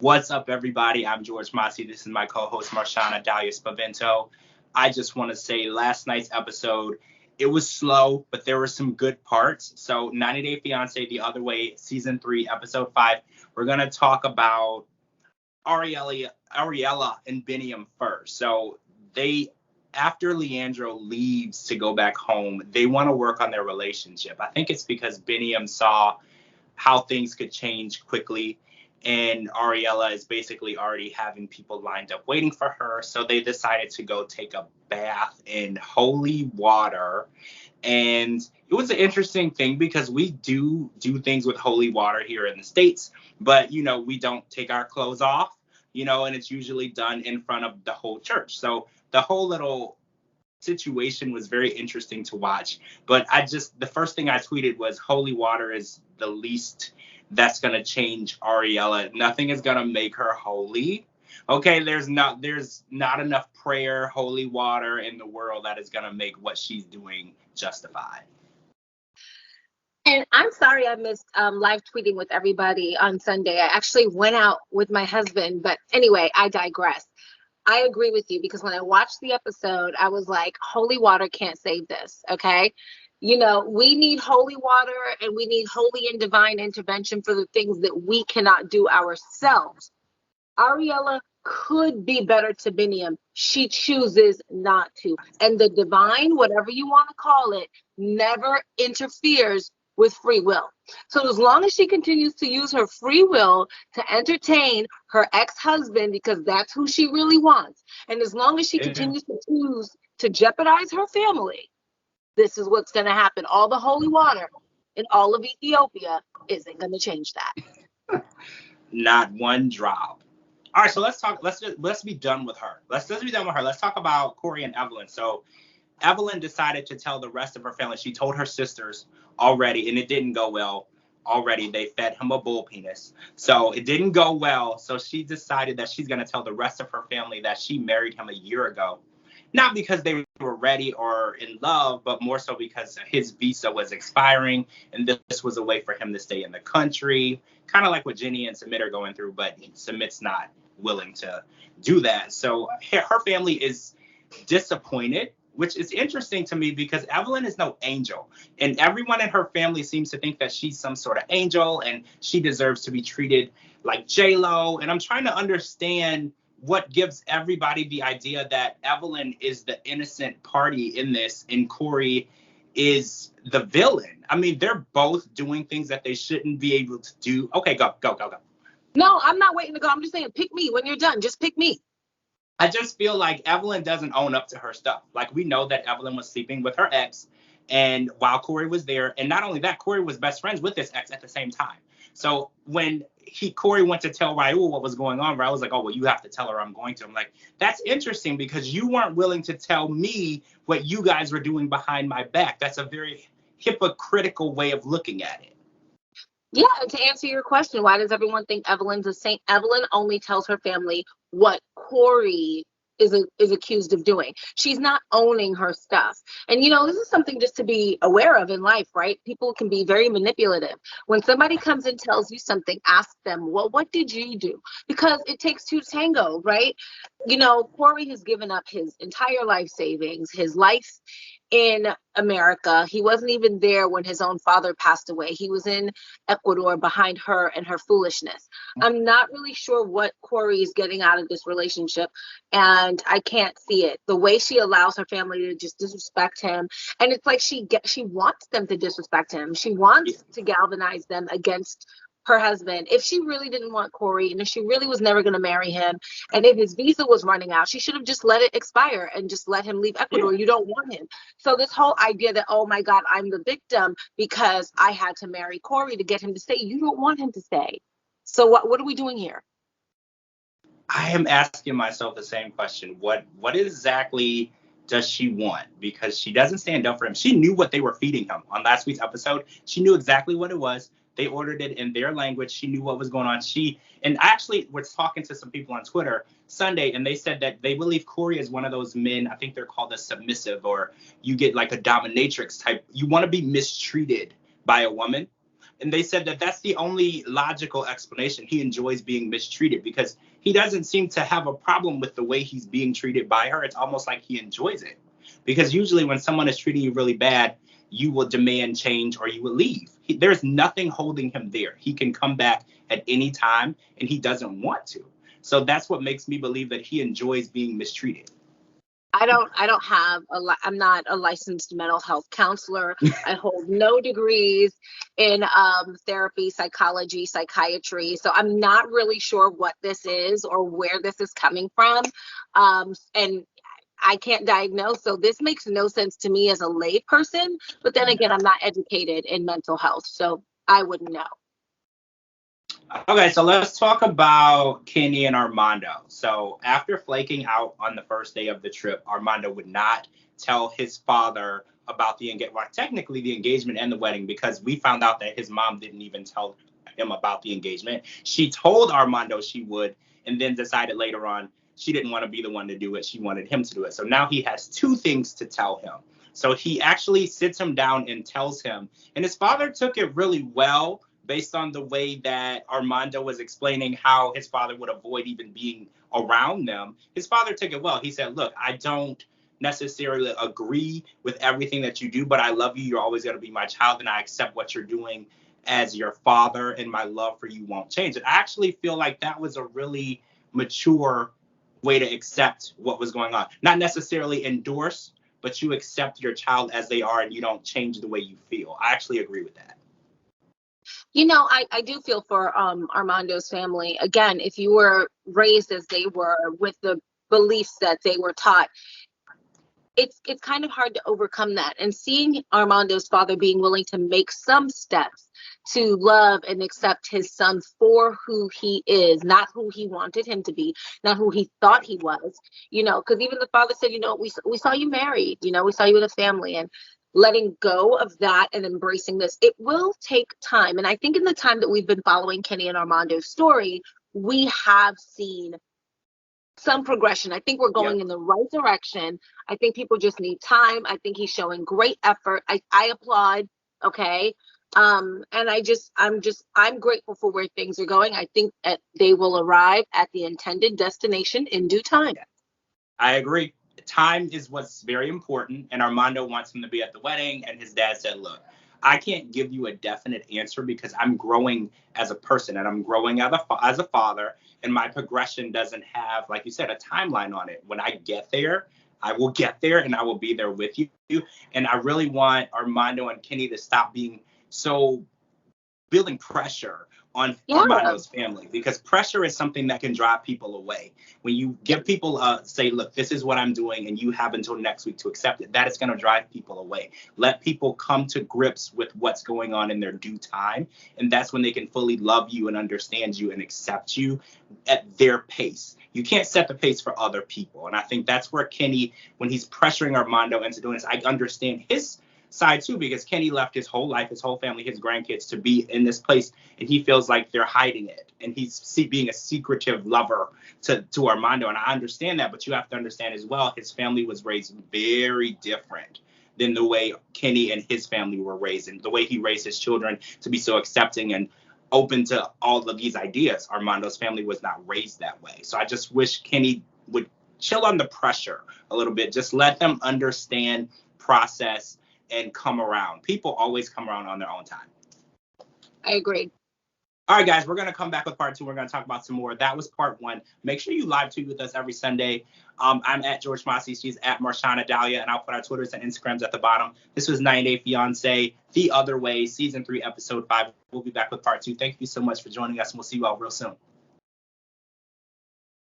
What's up, everybody? I'm George Mossey. This is my co-host, Marshana Dahlia Spavento. I just want to say last night's episode, it was slow, but there were some good parts. So 90 Day Fiancé, The Other Way, Season 3, Episode 5. We're going to talk about Ariella and Binium first. So after Leandro leaves to go back home, they want to work on their relationship. I think it's because Binium saw how things could change quickly. And Ariella is basically already having people lined up waiting for her. So they decided to go take a bath in holy water. And it was an interesting thing because we do things with holy water here in the States. But, we don't take our clothes off, and it's usually done in front of the whole church. So the whole little situation was very interesting to watch. But the first thing I tweeted was holy water is the least that's going to change Ariella. Nothing is going to make her holy. Okay, there's not enough prayer, holy water in the world that is going to make what she's doing justified. And I'm sorry I missed live tweeting with everybody on Sunday. I actually went out with my husband, but anyway, I digress. I agree with you because when I watched the episode, I was like, holy water can't save this, okay? We need holy water and we need holy and divine intervention for the things that we cannot do ourselves. Ariella could be better to Binium. She chooses not to. And the divine, whatever you want to call it, never interferes with free will. So as long as she continues to use her free will to entertain her ex-husband, because that's who she really wants, and as long as she continues to choose to jeopardize her family, this is what's going to happen. All the holy water in all of Ethiopia isn't going to change that. Not one drop. All right, so let's be done with her. Let's be done with her. Let's talk about Corey and Evelyn. So Evelyn decided to tell the rest of her family. She told her sisters already, and it didn't go well. Already, they fed him a bull penis. So it didn't go well. So she decided that she's going to tell the rest of her family that she married him a year ago. Not because they were ready or in love, but more so because his visa was expiring, and this was a way for him to stay in the country. Kind of like what Jenny and Submit are going through, but Submit's not willing to do that. So her family is disappointed, which is interesting to me because Evelyn is no angel. And everyone in her family seems to think that she's some sort of angel and she deserves to be treated like J-Lo. And I'm trying to understand what gives everybody the idea that Evelyn is the innocent party in this and Corey is the villain. I mean, they're both doing things that they shouldn't be able to do. Okay, go. No, I'm not waiting to go. I'm just saying, pick me when you're done. Just pick me. I just feel like Evelyn doesn't own up to her stuff. Like, we know that Evelyn was sleeping with her ex, and while Corey was there, and not only that, Corey was best friends with his ex at the same time. So when Corey went to tell Raul what was going on, Raul was like, oh, well, you have to tell her I'm going to. I'm like, that's interesting because you weren't willing to tell me what you guys were doing behind my back. That's a very hypocritical way of looking at it. Yeah, and to answer your question, why does everyone think Evelyn's a saint? Evelyn only tells her family what Corey is accused of doing. She's not owning her stuff. And, this is something just to be aware of in life, right? People can be very manipulative. When somebody comes and tells you something, ask them, well, what did you do? Because it takes two to tango, right? Corey has given up his entire life savings, his life in America. He wasn't even there when his own father passed away. He was in Ecuador behind her and her foolishness. I'm not really sure what Corey is getting out of this relationship, and I can't see it. The way she allows her family to just disrespect him, and it's like she wants them to disrespect him. She wants to galvanize them against her husband. If she really didn't want Corey, and if she really was never going to marry him, and if his visa was running out, she should have just let it expire and just let him leave Ecuador. You don't want him. So this whole idea that, oh my God, I'm the victim because I had to marry Corey to get him to stay. You don't want him to stay. So what are we doing here? I am asking myself the same question. What exactly does she want? Because she doesn't stand up for him. She knew what they were feeding him on last week's episode. She knew exactly what it was. They ordered it in their language. She knew what was going on. And I actually was talking to some people on Twitter Sunday, and they said that they believe Corey is one of those men. I think they're called a submissive, or you get like a dominatrix type. You want to be mistreated by a woman. And they said that that's the only logical explanation. He enjoys being mistreated because he doesn't seem to have a problem with the way he's being treated by her. It's almost like he enjoys it. Because usually when someone is treating you really bad, you will demand change or you will leave. There's nothing holding him there. He can come back at any time and he doesn't want to. So that's what makes me believe that he enjoys being mistreated. I'm not a licensed mental health counselor. I hold no degrees in therapy, psychology, psychiatry. So I'm not really sure what this is or where this is coming from. And I can't diagnose. So this makes no sense to me as a lay person. But then again, I'm not educated in mental health, so I wouldn't know. Okay, so let's talk about Kenny and Armando. So after flaking out on the first day of the trip, Armando would not tell his father about technically the engagement and the wedding, because we found out that his mom didn't even tell him about the engagement. She told Armando she would, and then decided later on she didn't want to be the one to do it. She wanted him to do it. So now he has two things to tell him. So he actually sits him down and tells him, and his father took it really well, based on the way that Armando was explaining how his father would avoid even being around them. His father took it well. He said, look, I don't necessarily agree with everything that you do, but I love you. You're always going to be my child, and I accept what you're doing as your father, and my love for you won't change. And I actually feel like that was a really mature way to accept what was going on. Not necessarily endorse, but you accept your child as they are, and you don't change the way you feel. I actually agree with that. You know, I do feel for Armando's family. Again, if you were raised as they were with the beliefs that they were taught, it's kind of hard to overcome that. And seeing Armando's father being willing to make some steps to love and accept his son for who he is, not who he wanted him to be, not who he thought he was, you know, because even the father said, you know, we saw you married, you know, we saw you with a family, and letting go of that and embracing this, it will take time. And I think in the time that we've been following Kenny and Armando's story, we have seen some progression. I think we're going in the right direction. I think people just need time. I think he's showing great effort. I applaud. Okay. And I'm grateful for where things are going. I think that they will arrive at the intended destination in due time. I agree. Time is what's very important, and Armando wants him to be at the wedding, and his dad said, look, I can't give you a definite answer because I'm growing as a person, and I'm growing as a father, and my progression doesn't have, like you said, a timeline on it. When I get there, I will get there, and I will be there with you. And I really want Armando and Kenny to stop being so building pressure on Armando's family, because pressure is something that can drive people away. When you give people say, look, this is what I'm doing, and you have until next week to accept it, that is going to drive people away. Let people come to grips with what's going on in their due time, and that's when they can fully love you and understand you and accept you at their pace. You can't set the pace for other people, and I think that's where Kenny, when he's pressuring Armando into doing this, I understand his side too, because Kenny left his whole life, his whole family, his grandkids to be in this place, and he feels like they're hiding it, and he's being a secretive lover to Armando, and I understand that, but you have to understand as well, his family was raised very different than the way Kenny and his family were raised, and the way he raised his children to be so accepting and open to all of these ideas. Armando's family was not raised that way. So I just wish Kenny would chill on the pressure a little bit, just let them understand, process, and come around. People always come around on their own time. I agree. All right, guys, we're going to come back with part 2. We're going to talk about some more. That was part 1. Make sure you live tweet with us every Sunday. I'm at George Mossey. She's at Marshana Dahlia, and I'll put our Twitters and Instagrams at the bottom. This was 90 Day Fiancé, The Other Way, Season 3, Episode 5. We'll be back with part 2. Thank you so much for joining us, and we'll see you all real soon.